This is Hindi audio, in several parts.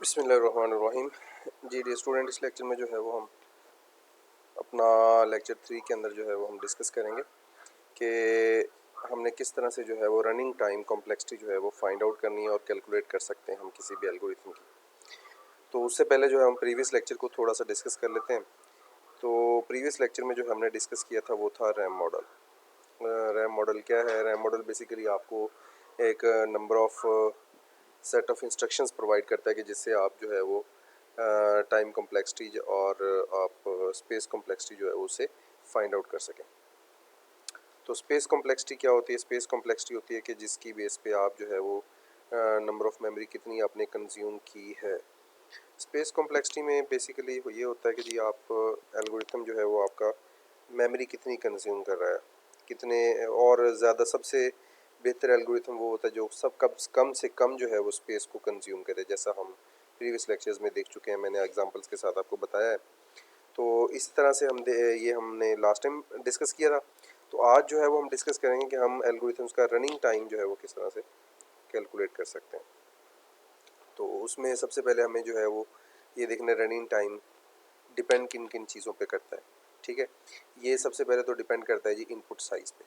बिस्मिल्लाहिर्रहमानिर्रहीम। जी डी स्टूडेंट, इस लेक्चर में जो है वो हम अपना लेक्चर 3 के अंदर जो है वो हम डिस्कस करेंगे कि हमने किस तरह से जो है वो रनिंग टाइम कॉम्प्लेक्सिटी जो है वो फाइंड आउट करनी है और कैलकुलेट कर सकते हैं हम किसी भी एल्गोरिथम की। तो उससे पहले जो है हम प्रीवियस लेक्चर को थोड़ा सा डिस्कस कर लेते हैं। तो प्रीवियस लेक्चर में जो हमने डिस्कस किया था वो था रैम मॉडल। रैम मॉडल क्या है? रैम मॉडल बेसिकली आपको एक number of set of instructions provide करता है कि जिससे आप जो है वो टाइम कॉम्प्लेक्सिटी और आप स्पेस कॉम्प्लेक्सिटी जो है उसे फाइंड आउट कर सकें। तो स्पेस कॉम्प्लेक्सिटी क्या होती है? स्पेस कॉम्प्लेक्सिटी होती है कि जिसकी बेस पे आप जो है वो नंबर ऑफ मेमोरी कितनी आपने कंज्यूम की है। स्पेस कॉम्प्लेक्सिटी में बेसिकली ये होता है कि जी आप एल्गोरिथम जो है वो आपका मेमोरी कितनी कंज्यूम कर रहा है, कितने और ज़्यादा सबसे बेहतर एल्गोरिथम वो होता है जो सब कम से कम जो है वो स्पेस को कंज्यूम करे, जैसा हम प्रीवियस लेक्चर्स में देख चुके हैं, मैंने एग्जांपल्स के साथ आपको बताया है। तो इस तरह से ये हमने लास्ट टाइम डिस्कस किया था। तो आज जो है वो हम डिस्कस करेंगे कि हम एल्गोरिथम्स का रनिंग टाइम जो है वो किस तरह से कैलकुलेट कर सकते हैं। तो उसमें सबसे पहले हमें जो है वो ये देखना, रनिंग टाइम डिपेंड किन किन चीज़ों पे करता है। ठीक है, ये सबसे पहले तो डिपेंड करता है जी इनपुट साइज़ पे,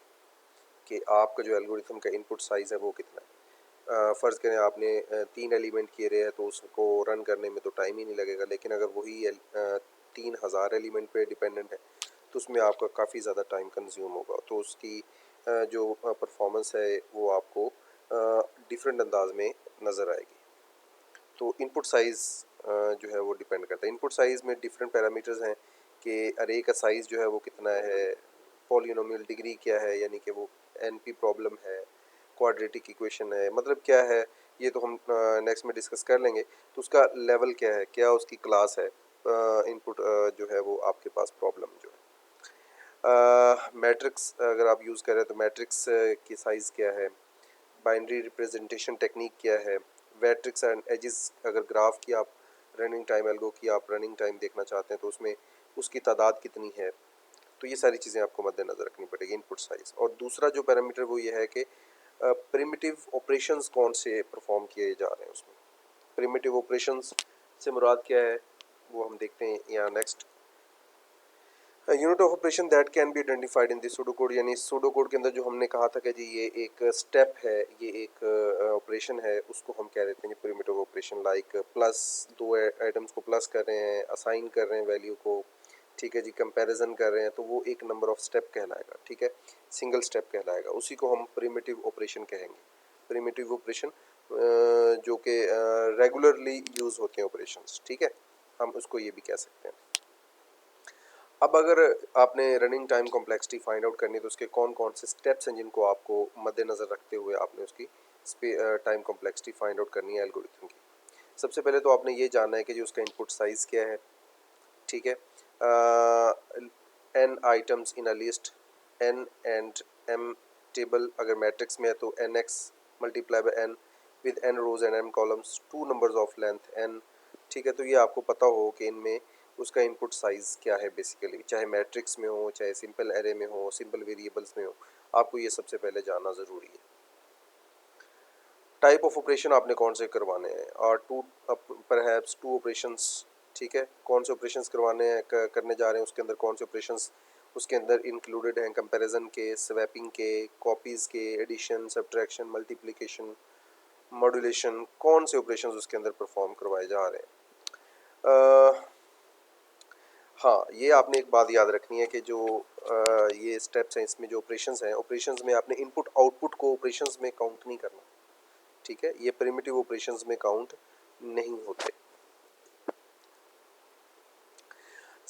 कि आपका जो एल्गोरिथम का इनपुट साइज़ है वो कितना है। फ़र्ज़ करें आपने 3 एलिमेंट किए रहे हैं तो उसको रन करने में तो टाइम ही नहीं लगेगा, लेकिन अगर वही 3000 एलिमेंट पे डिपेंडेंट है तो उसमें आपका काफ़ी ज़्यादा टाइम कंज्यूम होगा। तो उसकी जो परफॉर्मेंस है वो आपको डिफरेंट अंदाज में नज़र आएगी। तो इनपुट साइज़ जो है वो डिपेंड करता है। इनपुट साइज़ में डिफरेंट पैरामीटर्स हैं कि अरे का साइज़ जो है वो कितना है, पॉलिनोमियल डिग्री क्या है, यानी कि वो एनपी प्रॉब्लम है, क्वाड्रेटिक इक्वेशन है, मतलब क्या है ये तो हम नेक्स्ट में डिस्कस कर लेंगे। तो उसका लेवल क्या है, क्या उसकी क्लास है, इनपुट जो है वो आपके पास प्रॉब्लम जो है। मैट्रिक्स अगर आप यूज़ करें तो मैट्रिक्स की साइज़ क्या है, बाइनरी रिप्रेजेंटेशन टेक्निक क्या है, मैट्रिक्स एंड एजिस, अगर ग्राफ की आप रनिंग टाइम एल्गो की आप रनिंग टाइम देखना चाहते हैं तो उसमें उसकी तादाद कितनी है। तो ये सारी चीज़ें आपको मद्देनज़र रखनी पड़ेगी, इनपुट साइज़। और दूसरा जो पैरामीटर वो ये है कि प्रिमिटिव ऑपरेशंस कौन से परफॉर्म किए जा रहे हैं उसमें। प्रिमिटिव ऑपरेशंस से मुराद क्या है वो हम देखते हैं यहाँ next. Unit of operation that can be identified in the pseudo code, यानी सूडो कोड के अंदर जो हमने कहा था कि जी ये एक स्टेप है, ये एक ऑपरेशन है, उसको हम कह देते हैं प्रिमिटिव ऑपरेशन। लाइक प्लस, दो आइटम्स को प्लस कर रहे हैं, असाइन कर रहे हैं वैल्यू को, ठीक है जी, कंपैरिजन कर रहे हैं, तो वो एक नंबर ऑफ स्टेप कहलाएगा। ठीक है, सिंगल स्टेप कहलाएगा, उसी को हम प्रिमिटिव ऑपरेशन कहेंगे। प्रिमिटिव ऑपरेशन जो कि रेगुलरली यूज़ होते हैं ऑपरेशंस। ठीक है, हम उसको ये भी कह सकते हैं। अब अगर आपने running time complexity find out करनी है तो उसके कौन कौन से स्टेप्स हैं जिनको आपको मद्देनज़र रखते हुए आपने उसकी टाइम कॉम्प्लेक्सिटी फाइंड आउट करनी है एल्गोरिथम की। सबसे पहले तो आपने ये जानना है कि जो उसका इनपुट साइज़ क्या है। ठीक है, n items in a list, n and m table अगर मैट्रिक्स में है तो n x multiply by n with n rows and n columns, two numbers of length n. ठीक है, तो ये आपको पता हो कि इनमें उसका इनपुट साइज़ क्या है बेसिकली, चाहे मैट्रिक्स में हो, चाहे सिंपल एरे में हो, सिंपल वेरिएबल्स में हो, आपको ये सबसे पहले जानना ज़रूरी है। टाइप ऑफ ऑपरेशन आपने कौन से करवाने हैं, और टू परहैप्स टू ऑपरेशंस। ठीक है, कौन से ऑपरेशंस करवाने हैं, करने जा रहे हैं, उसके अंदर कौन से ऑपरेशंस उसके अंदर इंक्लूडेड हैं, कंपैरिजन के, स्वैपिंग के, कॉपीज़ के, एडिशन, सब्ट्रैक्शन, मल्टीप्लिकेशन, मॉड्यूलेशन, कौन से ऑपरेशंस उसके अंदर परफॉर्म करवाए जा रहे हैं। हाँ, ये आपने एक बात याद रखनी है कि जो ये स्टेप्स हैं इसमें जो ऑपरेशंस हैं, ऑपरेशंस में आपने इनपुट आउटपुट को ऑपरेशंस में काउंट नहीं करना। ठीक है, ये प्रिमिटिव ऑपरेशंस में काउंट नहीं होते।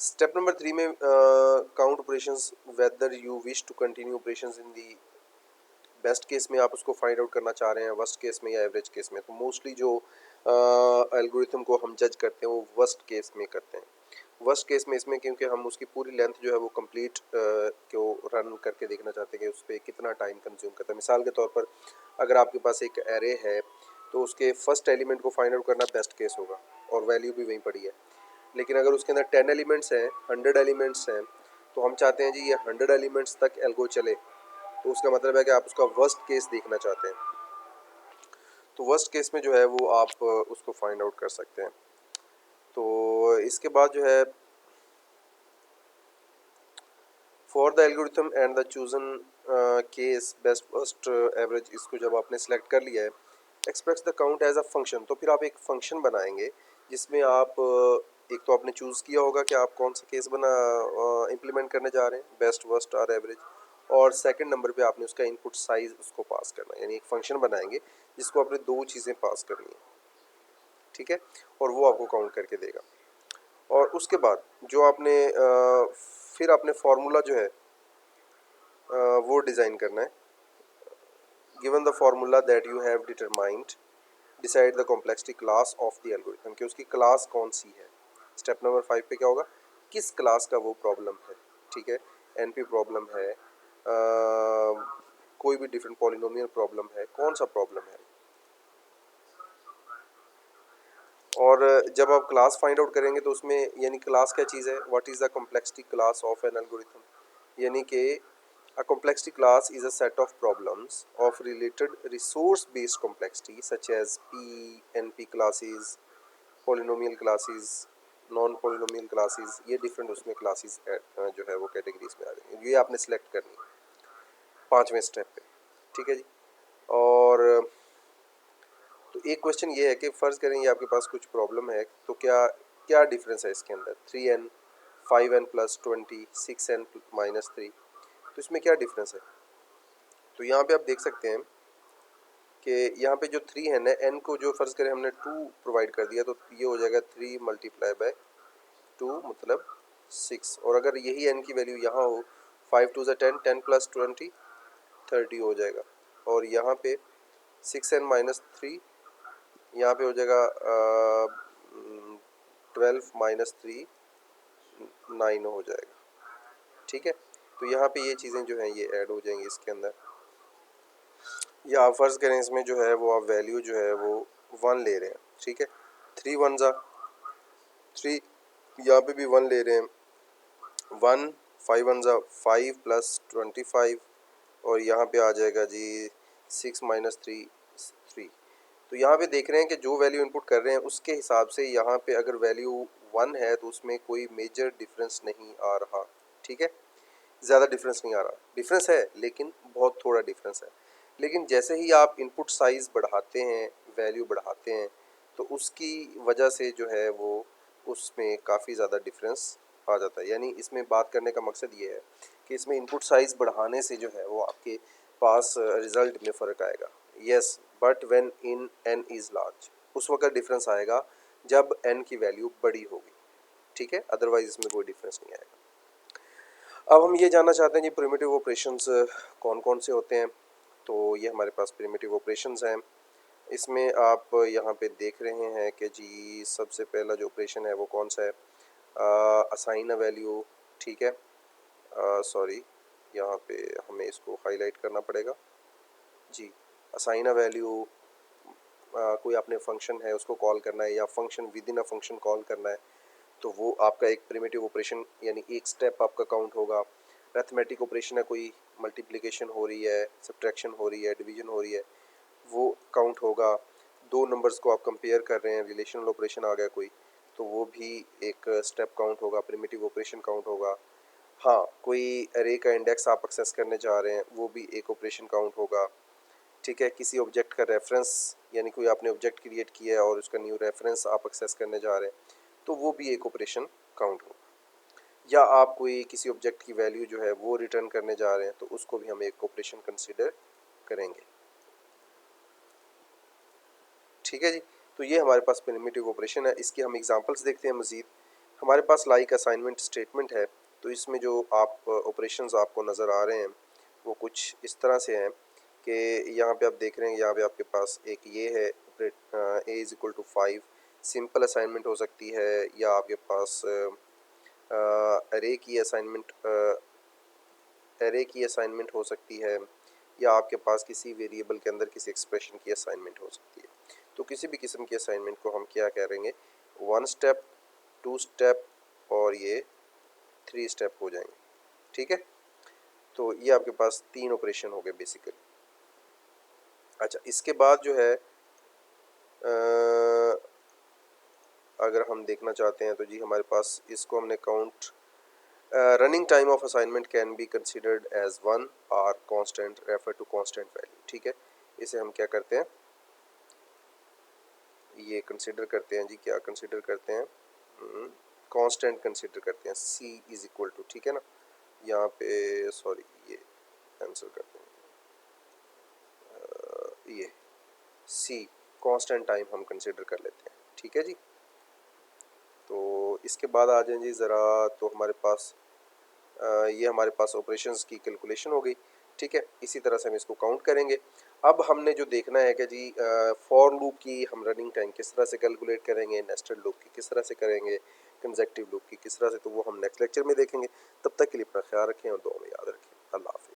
स्टेप नंबर 3 में count operations whether you wish to continue operations in the best case में आप उसको फाइंड आउट करना चाह रहे हैं, वर्स्ट केस में या एवरेज केस में। तो मोस्टली जो एल्गोरिथम को हम जज करते हैं वो वर्स्ट केस में करते हैं। वर्स्ट केस में इसमें क्योंकि हम उसकी पूरी लेंथ जो है वो कंप्लीट को रन करके देखना चाहते हैं कि उस पर कितना टाइम कंज्यूम करता है। मिसाल के तौर पर अगर आपके पास एक एरे है तो उसके फर्स्ट एलिमेंट को फाइंड आउट करना बेस्ट केस होगा और वैल्यू भी वहीं पड़ी है। लेकिन अगर उसके अंदर 10 एलिमेंट्स हैं, 100 एलिमेंट्स हैं, तो हम चाहते हैं जी ये 100 एलिमेंट्स तक एल्गो चले, तो उसका मतलब है कि आप उसका वर्स्ट केस देखना चाहते हैं। तो वर्स्ट केस में जो है वो आप उसको फाइंड आउट कर सकते हैं। तो इसके बाद जो है for the algorithm and the chosen case best first average, इसको जब आपने सेलेक्ट कर लिया है, express the count as a function, तो फिर आप एक फंक्शन बनाएंगे जिसमें आप एक तो आपने चूज़ किया होगा कि आप कौन सा केस बना इम्प्लीमेंट करने जा रहे हैं, बेस्ट वर्स्ट और एवरेज, और सेकंड नंबर पे आपने उसका इनपुट साइज उसको पास करना है, यानी एक फंक्शन बनाएंगे जिसको आपने दो चीज़ें पास करनी है, ठीक है, और वो आपको काउंट करके देगा। और उसके बाद जो आपने फिर आपने फार्मूला जो है वो डिज़ाइन करना है। Given the formula that you have determined, decide the complexity class of the algorithm, कि उसकी क्लास कौन सी है। स्टेप नंबर 5 पे क्या होगा, किस क्लास का वो प्रॉब्लम है, ठीक है, एनपी प्रॉब्लम है, कोई भी डिफरेंट पॉलिनोमियल प्रॉब्लम है, कौन सा प्रॉब्लम है। और जब आप क्लास फाइंड आउट करेंगे तो उसमें यानी क्लास क्या चीज़ है, what is the complexity class of an algorithm, यानी कि a complexity class is a set of problems of related resource based complexity such as P, NP classes, polynomial classes, non polynomial classes, ये डिफरेंट उसमें क्लासेस जो है वो कैटेगरीज में आ जाएंगे, ये आपने सेलेक्ट करनी है पांचवें स्टेप पे, ठीक है जी। और तो एक क्वेश्चन ये है कि फ़र्ज़ करें ये आपके पास कुछ प्रॉब्लम है, तो क्या क्या डिफरेंस है इसके अंदर, 3n 5n plus 20 6n minus 3, तो इसमें क्या डिफरेंस है। तो यहाँ पे आप देख सकते हैं कि यहाँ पे जो 3 है ना, n को जो फ़र्ज़ करें हमने 2 प्रोवाइड कर दिया, तो ये हो जाएगा 3 मल्टीप्लाई बाय 2 मतलब 6, और अगर यही n की वैल्यू यहाँ हो 5 2 10, 10 प्लस 20 30 हो जाएगा, और यहाँ पे 6n माइनस 3 यहाँ पे हो जाएगा 12 माइनस 3 9 हो जाएगा, ठीक है। तो यहाँ पे ये चीज़ें जो हैं ये ऐड हो जाएंगी इसके अंदर, या आप फ़र्ज़ करें इसमें जो है वो आप वैल्यू जो है वो 1 ले रहे हैं, ठीक है, 3 1 ज़ा 3, यहाँ पे भी 1 ले रहे हैं, 1 5 1 ज़ा 5 प्लस 25, और यहाँ पे आ जाएगा जी 6 माइनस 3 3। तो यहाँ पे देख रहे हैं कि जो वैल्यू इनपुट कर रहे हैं उसके हिसाब से यहाँ पे अगर वैल्यू 1 है तो उसमें कोई मेजर डिफरेंस नहीं आ रहा, ठीक है, ज़्यादा डिफरेंस नहीं आ रहा, डिफरेंस है लेकिन बहुत थोड़ा डिफरेंस है। लेकिन जैसे ही आप इनपुट साइज़ बढ़ाते हैं, वैल्यू बढ़ाते हैं, तो उसकी वजह से जो है वो उसमें काफ़ी ज़्यादा डिफरेंस आ जाता है। यानी इसमें बात करने का मकसद ये है कि इसमें इनपुट साइज़ बढ़ाने से जो है वो आपके पास रिज़ल्ट में फ़र्क आएगा। Yes, but when in n is large, उस वक्त डिफरेंस आएगा जब n की वैल्यू बड़ी होगी, ठीक है, अदरवाइज़ इसमें कोई डिफरेंस नहीं आएगा। अब हम ये जानना चाहते हैं जी प्रिमिटिव ऑपरेशंस कौन कौन से होते हैं। तो ये हमारे पास प्रिमिटिव ऑपरेशंस हैं। इसमें आप यहाँ पे देख रहे हैं कि जी सबसे पहला जो ऑपरेशन है वो कौन सा है, असाइन अ वैल्यू, ठीक है, सॉरी यहाँ पे हमें इसको हाईलाइट करना पड़ेगा जी। असाइन अ वैल्यू, कोई आपने फंक्शन है उसको कॉल करना है या function with in a function call करना है, तो वो आपका एक प्रिमिटिव ऑपरेशन यानी एक स्टेप आपका काउंट होगा। अरिथमेटिक ऑपरेशन है, कोई मल्टीप्लिकेशन हो रही है, सब्ट्रैक्शन हो रही है, डिवीजन हो रही है, वो काउंट होगा। दो नंबर्स को आप कंपेयर कर रहे हैं, रिलेशनल ऑपरेशन आ गया कोई, तो वो भी एक स्टेप काउंट होगा, प्रिमिटिव ऑपरेशन काउंट होगा। हाँ, कोई अरे का इंडेक्स आप एक्सेस करने जा रहे हैं, वो भी एक ऑपरेशन काउंट होगा, ठीक है। किसी ऑब्जेक्ट का रेफरेंस यानी कोई आपने ऑब्जेक्ट क्रिएट किया है और उसका न्यू रेफरेंस आप एक्सेस करने जा रहे हैं, तो वो भी एक ऑपरेशन काउंट होगा। या आप कोई किसी ऑब्जेक्ट की वैल्यू जो है वो रिटर्न करने जा रहे हैं, तो उसको भी हम एक ऑपरेशन कंसीडर करेंगे, ठीक है जी। तो ये हमारे पास प्रिमिटिव ऑपरेशन है। इसकी हम एग्जांपल्स देखते हैं मज़ीद। हमारे पास लाइक असाइनमेंट स्टेटमेंट है, तो इसमें जो आप ऑपरेशंस आपको नज़र आ रहे हैं वो कुछ इस तरह से हैं कि यहाँ पे आप देख रहे हैं, यहाँ पे आपके पास एक ये है a is equal to 5, simple assignment हो सकती है, या आपके पास एरे की असाइनमेंट हो सकती है, या आपके पास किसी वेरिएबल के अंदर किसी एक्सप्रेशन की असाइनमेंट हो सकती है। तो किसी भी किस्म की असाइनमेंट को हम क्या करेंगे, 1 स्टेप, 2 स्टेप और ये 3 स्टेप हो जाएंगे, ठीक है। तो ये आपके पास 3 ऑपरेशन हो गए बेसिकली। अच्छा, इसके बाद जो है अगर हम देखना चाहते हैं तो जी हमारे पास इसको हमने count running time of assignment can be considered as 1 or constant refer to constant value. ठीक है, इसे हम क्या करते हैं, ये कंसिडर करते हैं जी, क्या कंसिडर करते हैं, कांस्टेंट कंसिडर करते हैं, c इज इक्वल टू, ठीक है ना, यहाँ पे सॉरी ये आंसर करते हैं, ये c कांस्टेंट टाइम हम कंसिडर कर लेते हैं। ठीक है जी, तो इसके बाद आ जाएं जी ज़रा, तो हमारे पास ये हमारे पास ऑपरेशंस की कैलकुलेशन हो गई। ठीक है, इसी तरह से हम इसको काउंट करेंगे। अब हमने जो देखना है कि जी फॉर लूप की हम रनिंग टाइम किस तरह से कैलकुलेट करेंगे, नेस्टेड लूप की किस तरह से करेंगे, कंसेक्टिव लूप की किस तरह से, तो वो हम नेक्स्ट लेक्चर में देखेंगे। तब तक के लिए अपना ख्याल रखें और दुआ में याद रखें। अल्लाह हाफ़िज़।